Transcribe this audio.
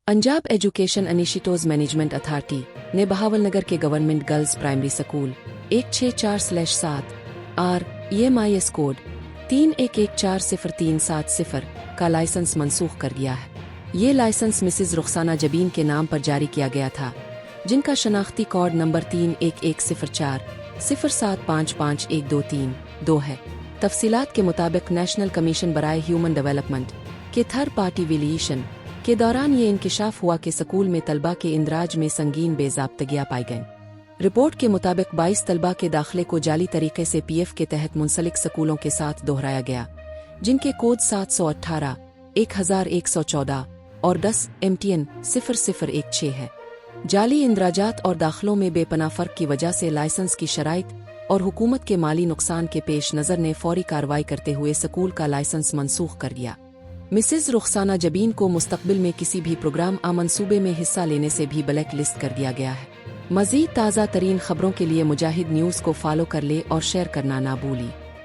Punjab education initiatives management authority ने बहावलनगर के government girls primary school 164/7 R EMIS code 31140370 का licence मनसूख कर दिया है। ये लाइसेंस मिसेज रुखसाना जबीन के नाम पर जारी किया गया था, जिनका शनाख्ती कोड नंबर 311040755123 है। तफसीलात के मुताबिक नेशनल कमीशन बराए ह्यूमन डेवलपमेंट के थर्ड पार्टी वैल्यूएशन के दौरान ये इंकिशाफ हुआ कि स्कूल में तलबा के इंदराज में संगीन बेज़ाब्तगियां पाई गईं। रिपोर्ट के मुताबिक 22 तलबा के दाखिले को जाली तरीके से PF के तहत मुंसलिक स्कूलों के साथ दोहराया गया, जिनके कोड 718, 1114 और 10 MTN 0016 है। जाली इंदराजात और दाखिलों में बेपनाह फर्क की वजह से लाइसेंस की शराइत और हुकूमत के माली नुकसान के पेश नज़र ने फौरी कार्रवाई करते हुए स्कूल का लाइसेंस मनसूख कर दिया। मिसेज रुखसाना जबीन को मुस्तकबिल में किसी भी प्रोग्राम मंसूबे में हिस्सा लेने से भी ब्लैक लिस्ट कर दिया गया है। मज़ीद ताज़ा तरीन खबरों के लिए मुजाहिद न्यूज़ को फॉलो कर ले और शेयर करना ना भूली।